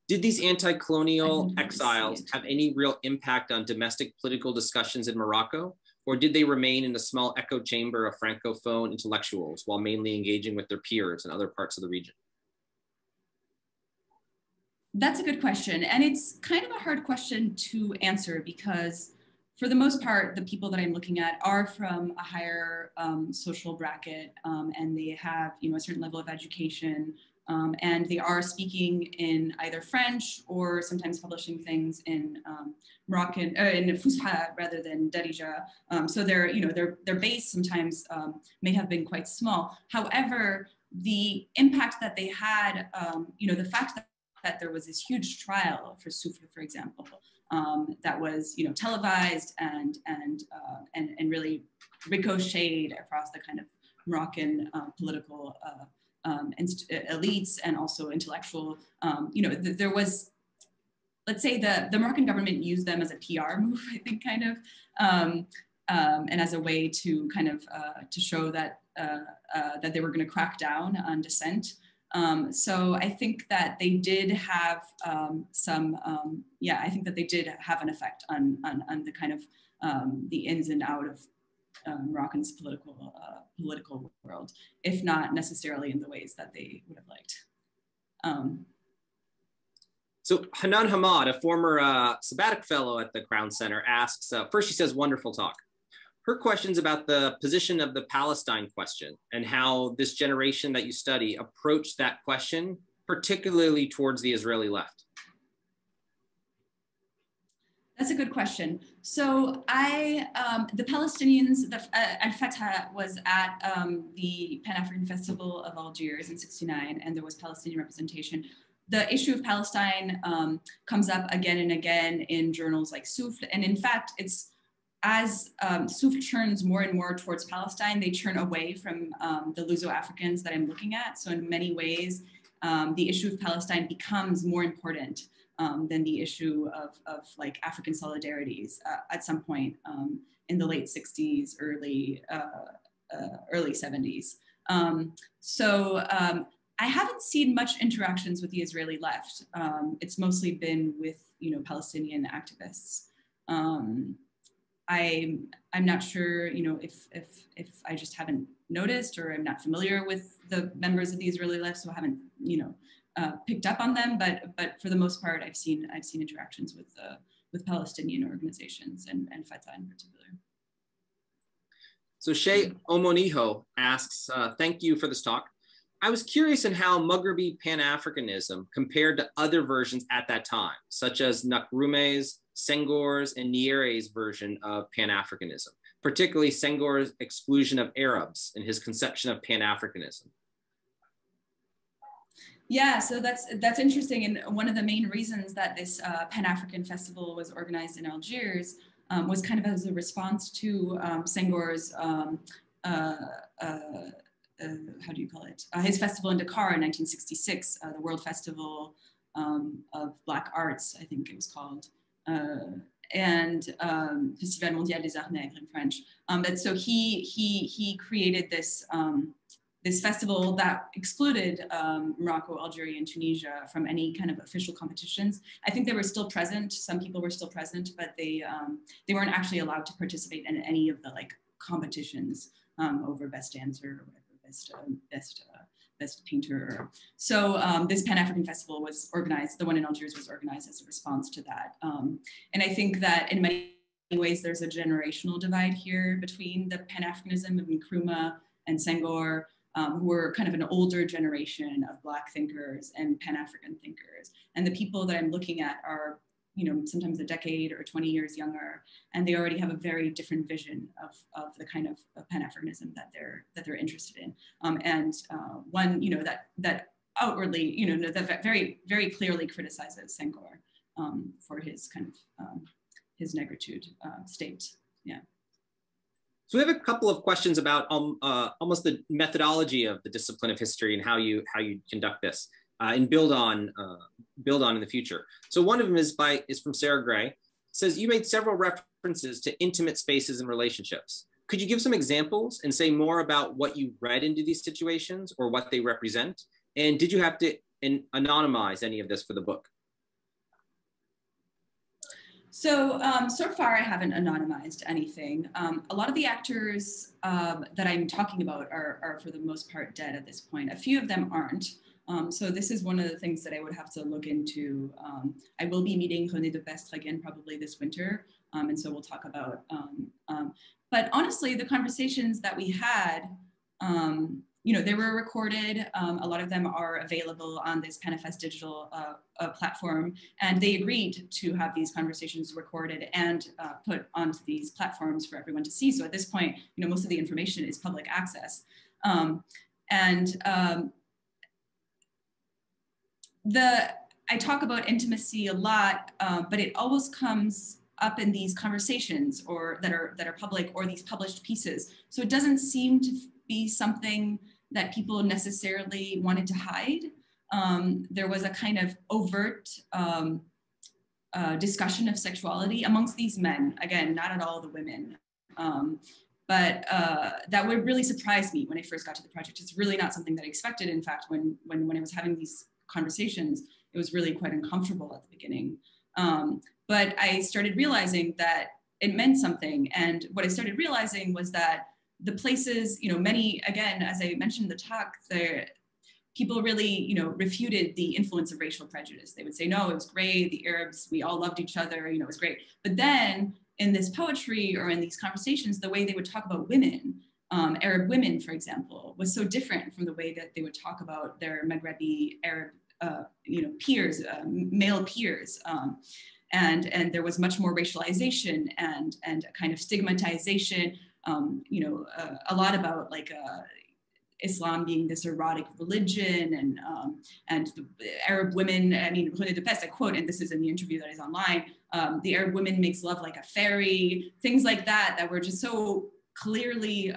Did these anti-colonial exiles have any real impact on domestic political discussions in Morocco, or did they remain in a small echo chamber of Francophone intellectuals while mainly engaging with their peers in other parts of the region? That's a good question. And it's kind of a hard question to answer because for the most part, the people that I'm looking at are from a higher social bracket and they have, a certain level of education and they are speaking in either French or sometimes publishing things in Moroccan, in Fusha rather than Darija. So their base sometimes may have been quite small. However, the impact that they had, the fact that there was this huge trial for Soufra, for example, that was televised and really ricocheted across the kind of Moroccan political elites and also intellectual. There was, let's say, the Moroccan government used them as a PR move, I think, kind of, and as a way to kind of to show that that they were going to crack down on dissent. So I think that they did have I think that they did have an effect on the kind of the ins and out of Moroccan's political world, if not necessarily in the ways that they would have liked. So Hanan Hamad, a former sabbatic fellow at the Crown Center, asks, first she says, wonderful talk. Her question's about the position of the Palestine question and how this generation that you study approached that question, particularly towards the Israeli left. That's a good question. So the Palestinians, Al-Fatah was at the Pan-African Festival of Algiers in '69, and there was Palestinian representation. The issue of Palestine comes up again and again in journals like Souffle, and in fact, it's as Souffle churns more and more towards Palestine, they churn away from the Luso-Africans that I'm looking at. So in many ways, the issue of Palestine becomes more important than the issue of like African solidarities at some point in the late 60s, early 70s. I haven't seen much interactions with the Israeli left. It's mostly been with, Palestinian activists. I'm not sure, if I just haven't noticed, or I'm not familiar with the members of the Israeli left, so I haven't, picked up on them. But for the most part, I've seen interactions with Palestinian organizations and Fatah in particular. So Shay Omoniho asks, thank you for this talk. I was curious in how Maghrebi Pan-Africanism compared to other versions at that time, such as Nkrumah's, Senghor's, and Nyerre's version of Pan-Africanism, particularly Senghor's exclusion of Arabs and his conception of Pan-Africanism. Yeah, so that's interesting. And one of the main reasons that this Pan-African festival was organized in Algiers was kind of as a response to Senghor's how do you call it? His festival in Dakar in 1966, the World Festival of Black Arts, I think it was called, and Festival Mondial des Arts Nègres in French. But so he created this this festival that excluded Morocco, Algeria, and Tunisia from any kind of official competitions. I think they were still present. Some people were still present, but they weren't actually allowed to participate in any of the competitions over best dancer or whatever. Best painter. So this Pan-African Festival was organized, the one in Algiers was organized as a response to that. And I think that in many ways, there's a generational divide here between the Pan-Africanism of Nkrumah and Senghor, who were kind of an older generation of Black thinkers and Pan-African thinkers. And the people that I'm looking at are, sometimes a decade or 20 years younger, and they already have a very different vision of the kind of Pan-Africanism that they're interested in. One, that outwardly, that very, very clearly criticizes Senghor for his kind of his negritude state. Yeah. So we have a couple of questions about almost the methodology of the discipline of history and how you conduct this. And build on in the future. So one of them is from Sarah Gray. It says, you made several references to intimate spaces and relationships. Could you give some examples and say more about what you read into these situations or what they represent? And did you have to anonymize any of this for the book? So, so far I haven't anonymized anything. A lot of the actors that I'm talking about are for the most part dead at this point. A few of them aren't. So this is one of the things that I would have to look into. I will be meeting René de Pestre again probably this winter, and so we'll talk about, but honestly, the conversations that we had, they were recorded. A lot of them are available on this PanAfest digital platform, and they agreed to have these conversations recorded and put onto these platforms for everyone to see. So at this point, most of the information is public access. I talk about intimacy a lot, but it always comes up in these conversations that are public or these published pieces. So it doesn't seem to be something that people necessarily wanted to hide. There was a kind of overt discussion of sexuality amongst these men. Again, not at all the women. But that would really surprise me when I first got to the project. It's really not something that I expected. In fact, when I was having these conversations, it was really quite uncomfortable at the beginning. But I started realizing that it meant something. And what I started realizing was that the places, many, again, as I mentioned in the talk, people really, refuted the influence of racial prejudice. They would say, no, it was great. The Arabs, we all loved each other, it was great. But then in this poetry or in these conversations, the way they would talk about women, Arab women, for example, was so different from the way that they would talk about their Maghrebi Arab, peers, male peers. and there was much more racialization and a kind of stigmatization. A lot about like Islam being this erotic religion, and the Arab women. I mean, the best I quote, and this is in the interview that is online. The Arab woman makes love like a fairy. Things like that that were just so clearly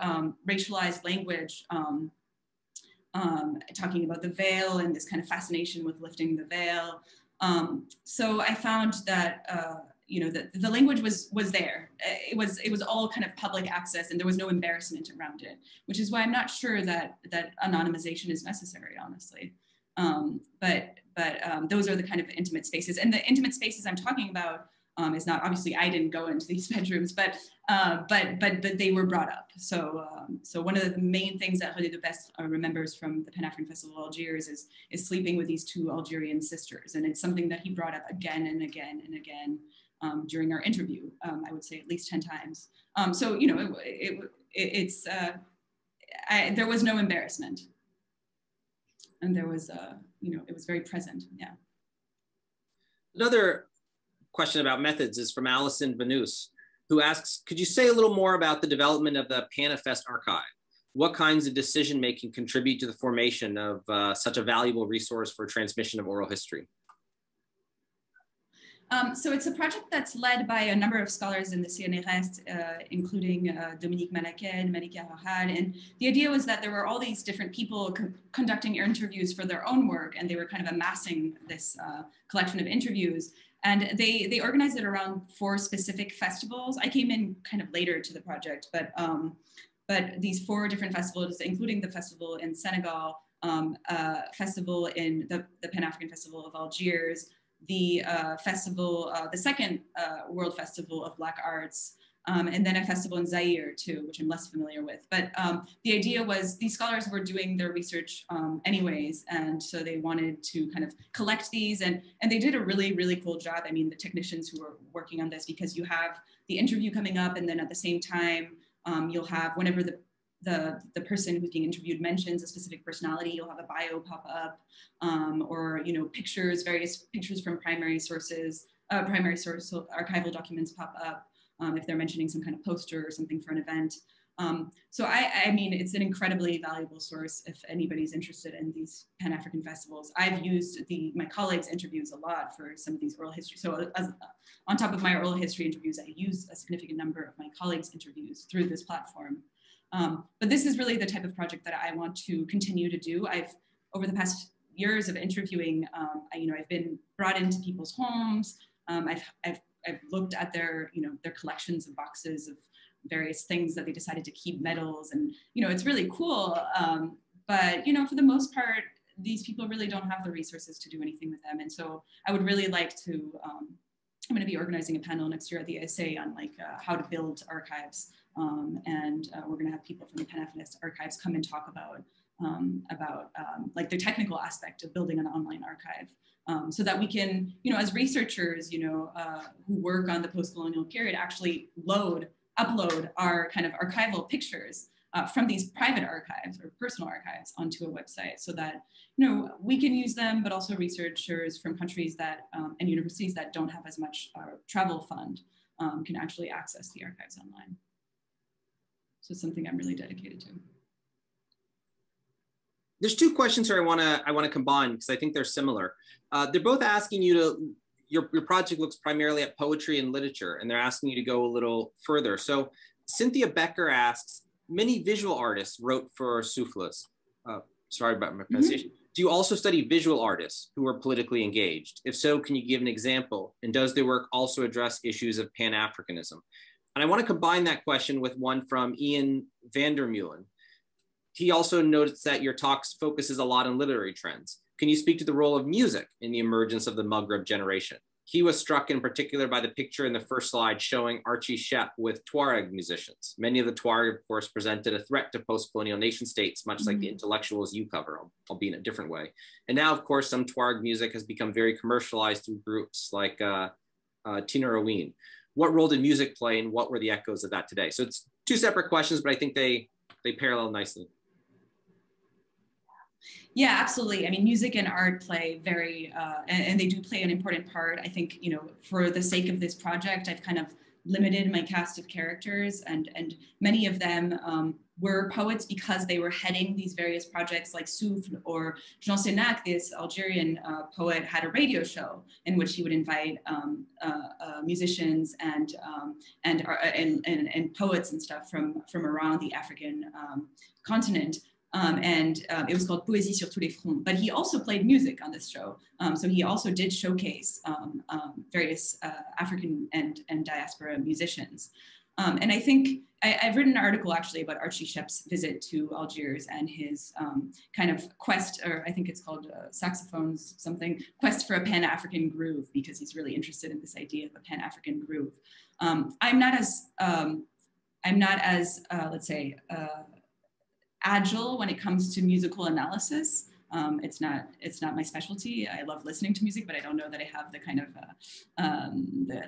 racialized language. Talking about the veil and this kind of fascination with lifting the veil. So I found that that the language was there. It was all kind of public access, and there was no embarrassment around it, which is why I'm not sure that anonymization is necessary, honestly. But those are the kind of intimate spaces, and the intimate spaces I'm talking about is not, obviously I didn't go into these bedrooms, but they were brought up. So one of the main things that Khalid Best remembers from the Pan-African Festival of Algiers is sleeping with these two Algerian sisters, and it's something that he brought up again and again and again during our interview. I would say at least 10 times. So there was no embarrassment, and there was it was very present. Yeah. Another question about methods is from Alison Vanus, who asks, could you say a little more about the development of the PanAfest archive? What kinds of decision-making contribute to the formation of such a valuable resource for transmission of oral history? So it's a project that's led by a number of scholars in the CNRS, including Dominique Malaquet, Malika Rahad. And the idea was that there were all these different people conducting interviews for their own work, and they were kind of amassing this collection of interviews. And they organized it around 4 specific festivals. I came in kind of later to the project, but these 4 different festivals, including the festival in Senegal, festival in the Pan-African Festival of Algiers, the festival, the second World Festival of Black Arts, and then a festival in Zaire too, which I'm less familiar with. But the idea was these scholars were doing their research anyways, and so they wanted to kind of collect these, and they did a really, really cool job. I mean, the technicians who were working on this, because you have the interview coming up, and then at the same time, you'll have, whenever the person who's being interviewed mentions a specific personality, you'll have a bio pop up, or pictures, various pictures from primary sources, archival documents pop up if they're mentioning some kind of poster or something for an event. So I mean, it's an incredibly valuable source if anybody's interested in these Pan-African festivals. I've used my colleagues' interviews a lot for some of these oral history. So on top of my oral history interviews, I use a significant number of my colleagues' interviews through this platform. But this is really the type of project that I want to continue to do. Over the past years of interviewing, I've been brought into people's homes. I've looked at their collections of boxes of various things that they decided to keep, medals, and it's really cool. But for the most part, these people really don't have the resources to do anything with them. And so I would really like to. I'm going to be organizing a panel next year at the ASA on how to build archives, and we're going to have people from the Pan-Africanist archives come and talk about the technical aspect of building an online archive, so that we can, as researchers, who work on the post-colonial period, actually upload our kind of archival pictures from these private archives or personal archives onto a website, so that we can use them, but also researchers from countries that and universities that don't have as much travel fund can actually access the archives online. So it's something I'm really dedicated to. There's 2 questions here I want to combine because I think they're similar. They're both asking you to. Your project looks primarily at poetry and literature, and they're asking you to go a little further. So Cynthia Becker asks, many visual artists wrote for Souffles. Sorry about my pronunciation. Do you also study visual artists who are politically engaged? If so, can you give an example? And does their work also address issues of Pan-Africanism? And I want to combine that question with one from Ian Vandermeulen. He also notes that your talk focuses a lot on literary trends. Can you speak to the role of music in the emergence of the Maghreb generation? He was struck in particular by the picture in the first slide showing Archie Shep with Tuareg musicians. Many of the Tuareg, of course, presented a threat to post-colonial nation states, much like the intellectuals you cover, albeit in a different way. And now, of course, some Tuareg music has become very commercialized through groups like Tinaraween. What role did music play, and what were the echoes of that today? So it's 2 separate questions, but I think they parallel nicely. Yeah, absolutely. I mean, music and art play and they do play an important part. I think, you know, for the sake of this project, I've kind of limited my cast of characters, and many of them were poets because they were heading these various projects, like Souffle or Jean Sénac, this Algerian poet, had a radio show in which he would invite musicians and poets and stuff from around the African continent. It was called Poésie sur tous les fronts, but he also played music on this show. So he also did showcase various African and diaspora musicians. And I think I've written an article actually about Archie Shep's visit to Algiers and his kind of quest, or I think it's called Saxophones something, quest for a Pan-African groove, because he's really interested in this idea of a Pan-African groove. I'm not as let's say, agile when it comes to musical analysis. It's not my specialty. I love listening to music, but I don't know that I have the kind of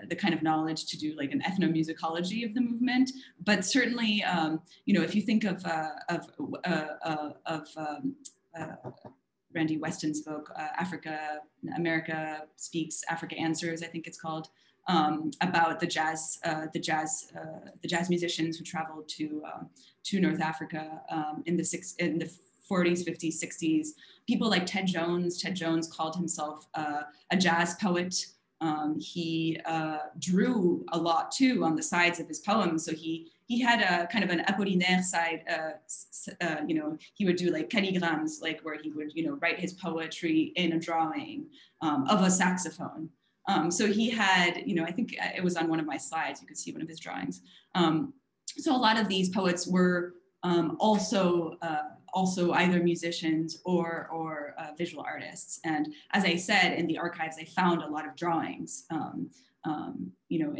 the kind of knowledge to do like an ethnomusicology of the movement. But certainly, you know, if you think of Randy Weston's book, America Speaks, Africa Answers, I think it's called, about the jazz musicians who traveled to North Africa in the 40s, 50s, 60s. People like Ted Jones. Ted Jones called himself a jazz poet. He drew a lot too on the sides of his poems. So he had a kind of an Apollinaire side. You know, he would do like calligrams, like where he would, you know, write his poetry in a drawing of a saxophone. So he had, you know, I think it was on one of my slides, you could see one of his drawings. So a lot of these poets were also either musicians or visual artists. And as I said, in the archives, I found a lot of drawings, you know,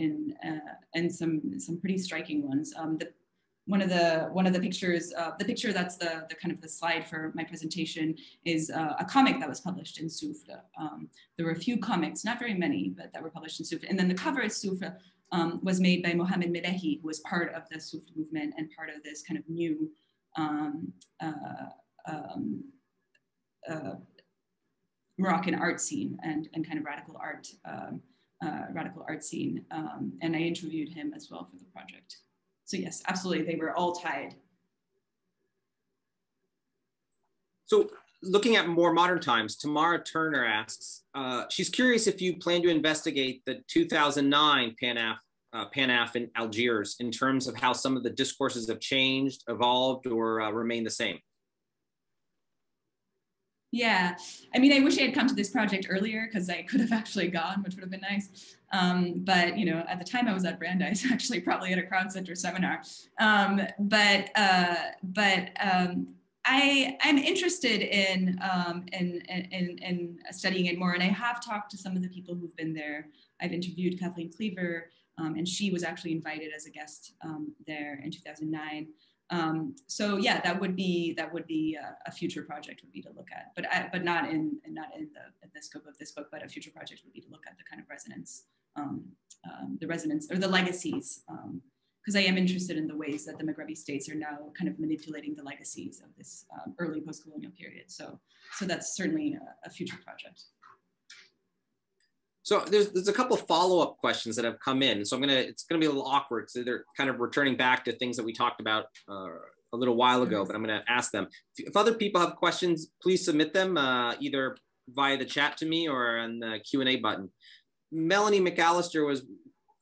and some pretty striking ones. One of the pictures, the picture that's the kind of the slide for my presentation, is a comic that was published in Souffle. There were a few comics, not very many, but that were published in Souffle. And then the cover of Souffle was made by Mohamed Melehi, who was part of the Souffle movement and part of this kind of new Moroccan art scene and kind of radical art scene. And I interviewed him as well for the project. So yes, absolutely, they were all tied. So looking at more modern times, Tamara Turner asks, she's curious if you plan to investigate the 2009 Pan-Af in Algiers in terms of how some of the discourses have changed, evolved, or remain the same. Yeah, I mean, I wish I had come to this project earlier because I could have actually gone, which would have been nice. But you know, at the time I was at Brandeis, actually probably at a Crown Center seminar. I'm interested in studying it more, and I have talked to some of the people who've been there. I've interviewed Kathleen Cleaver, and she was actually invited as a guest there in 2009. So yeah, that would be a future project would be to look at, but not in the scope of this book, but a future project would be to look at the kind of resonance, or the legacies, because I am interested in the ways that the Maghrebi states are now kind of manipulating the legacies of this early post-colonial period. So that's certainly a future project. So there's a couple of follow-up questions that have come in. So it's gonna be a little awkward. So they're kind of returning back to things that we talked about a little while ago, but I'm gonna ask them. If other people have questions, please submit them either via the chat to me or on the Q&A button. Melanie McAllister was,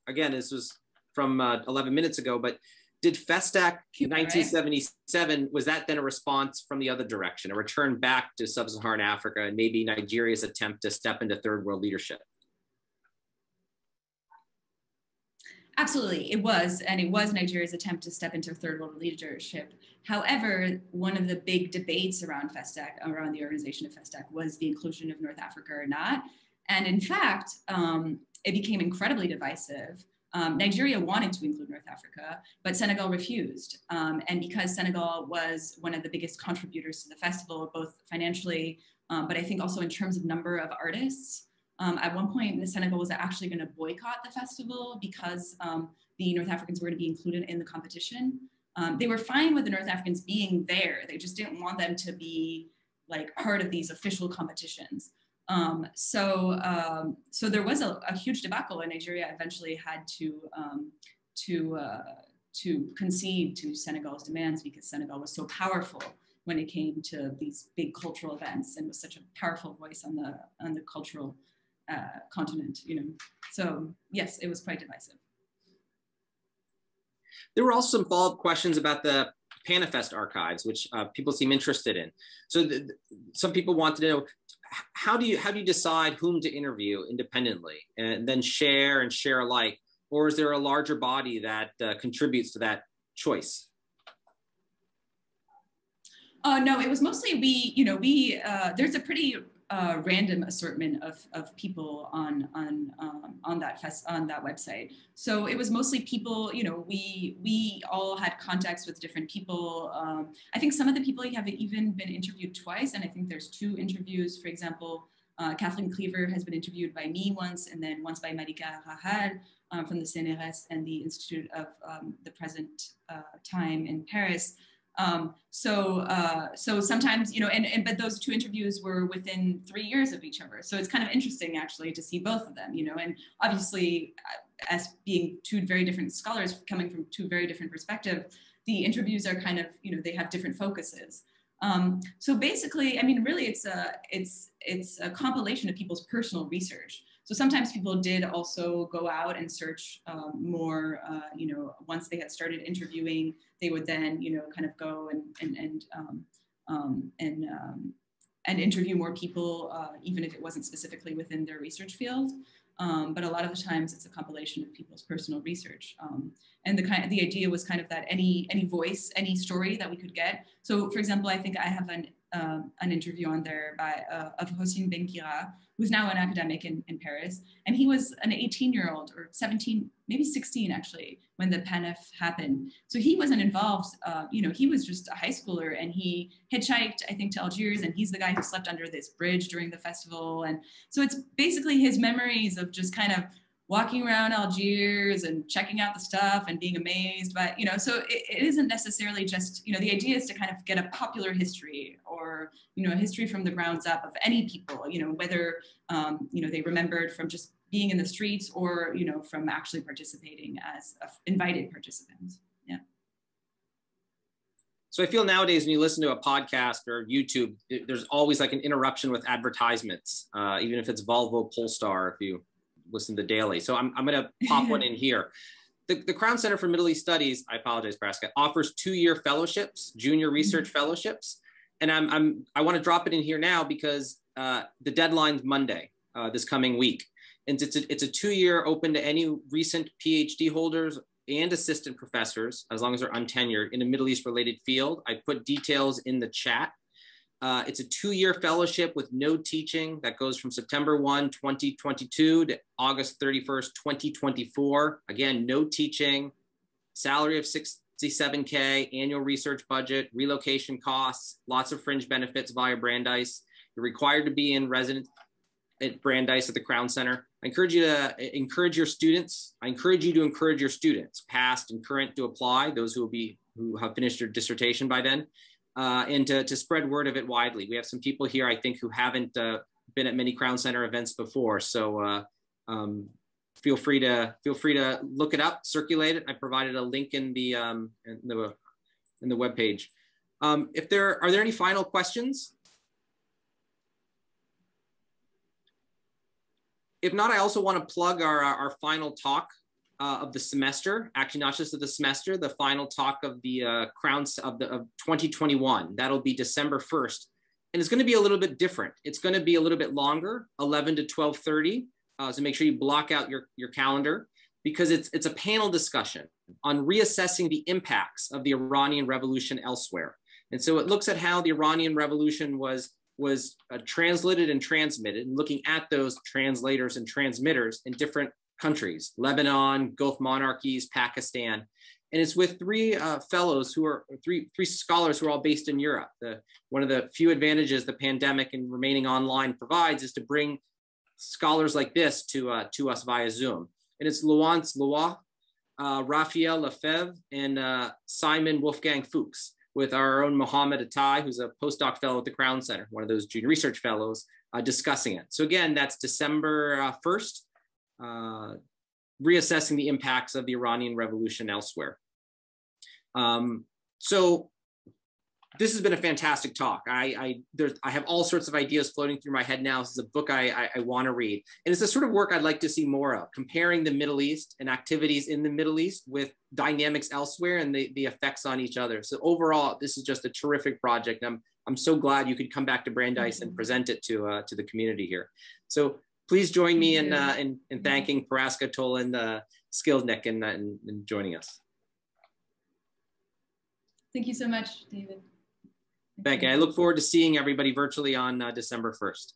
again, this was from 11 minutes ago, but did Festac 1977, was that then a response from the other direction, a return back to sub-Saharan Africa and maybe Nigeria's attempt to step into third world leadership? Absolutely, it was, and it was Nigeria's attempt to step into third world leadership. However, one of the big debates around Festac, around the organization of Festac, was the inclusion of North Africa or not. And in fact, it became incredibly divisive. Nigeria wanted to include North Africa, but Senegal refused. And because Senegal was one of the biggest contributors to the festival, both financially, but I think also in terms of number of artists, at one point, Senegal was actually going to boycott the festival because the North Africans were going to be included in the competition. They were fine with the North Africans being there. They just didn't want them to be like part of these official competitions. So there was a huge debacle, and Nigeria eventually had to concede to Senegal's demands because Senegal was so powerful when it came to these big cultural events and was such a powerful voice on the cultural continent, you know. So yes, it was quite divisive. There were also some follow-up questions about the PanAfricanist archives, which people seem interested in. So some people want to know, how do you decide whom to interview independently and then share alike, or is there a larger body that contributes to that choice? No, it was mostly there's a pretty random assortment of people on that website. So it was mostly people, you know, we all had contacts with different people. I think some of the people have even been interviewed twice, and I think there's 2 interviews. For example, Kathleen Cleaver has been interviewed by me once, and then once by Marika Rahal from the CNRS and the Institute of the Present Time in Paris. So sometimes, you know, but those 2 interviews were within 3 years of each other. So it's kind of interesting actually to see both of them, you know, and obviously as being 2 very different scholars coming from 2 very different perspectives, the interviews are kind of, you know, they have different focuses. So basically, I mean, really it's a compilation of people's personal research. So sometimes people did also go out and search more, you know, once they had started interviewing, they would then, you know, kind of go and interview more people, even if it wasn't specifically within their research field. But a lot of the times it's a compilation of people's personal research. And the idea was kind of that any voice, any story that we could get. So for example, I think I have an interview on there of Hossein Benkira, who's now an academic in Paris. And he was an 18-year-old or 17, maybe 16 actually, when the PanAf happened. So he wasn't involved, you know, he was just a high schooler, and he hitchhiked, I think, to Algiers, and he's the guy who slept under this bridge during the festival. And so it's basically his memories of just kind of walking around Algiers and checking out the stuff and being amazed by, you know, so it isn't necessarily just, you know, the idea is to kind of get a popular history or, you know, a history from the grounds up of any people, you know, whether, you know, they remembered from just being in the streets or, you know, from actually participating as invited participants. Yeah. So I feel nowadays when you listen to a podcast or YouTube, there's always like an interruption with advertisements, even if it's Volvo Polestar, if you listen to Daily. So I'm going to pop one in here. The Crown Center for Middle East Studies, I apologize, Paraska, offers 2-year fellowships, junior research fellowships. And I want to drop it in here now because the deadline's Monday, this coming week. And it's a 2-year open to any recent PhD holders and assistant professors, as long as they're untenured in a Middle East related field. I put details in the chat. It's a 2-year fellowship with no teaching that goes from September 1, 2022 to August 31st, 2024. Again, no teaching, salary of $67K, annual research budget, relocation costs, lots of fringe benefits via Brandeis. You're required to be in residence at Brandeis at the Crown Center. I encourage you to encourage your students. I encourage you to encourage your students, past and current, to apply, those who have finished their dissertation by then. And to spread word of it widely. We have some people here, I think, who haven't been at many Crown Center events before. So feel free to look it up, circulate it. I provided a link in the webpage. Are there any final questions? If not, I also want to plug our final talk of the semester, actually not just of the semester, the final talk of the Crowns of 2021. That'll be December 1st. And it's going to be a little bit different. It's going to be a little bit longer, 11 to 12:30. So make sure you block out your calendar, because it's a panel discussion on reassessing the impacts of the Iranian Revolution elsewhere. And so it looks at how the Iranian Revolution was translated and transmitted, and looking at those translators and transmitters in different countries: Lebanon, Gulf monarchies, Pakistan. And it's with 3 fellows who are three scholars who are all based in Europe. One of the few advantages the pandemic and remaining online provides is to bring scholars like this to us via Zoom. And it's Laurence Lois, Raphael Lefebvre, and Simon Wolfgang Fuchs. with our own Mohammed Attai, who's a postdoc fellow at the Crown Center, one of those junior research fellows, discussing it. So again, that's December 1st, reassessing the impacts of the Iranian Revolution elsewhere. So this has been a fantastic talk. I have all sorts of ideas floating through my head now. This is a book I want to read. And it's the sort of work I'd like to see more of, comparing the Middle East and activities in the Middle East with dynamics elsewhere and the effects on each other. So overall, this is just a terrific project. I'm so glad you could come back to Brandeis and present it to the community here. So please join me in thanking Paraska Tolan-Szkilnik and joining us. Thank you so much, David. Thank you. I look forward to seeing everybody virtually on December 1st.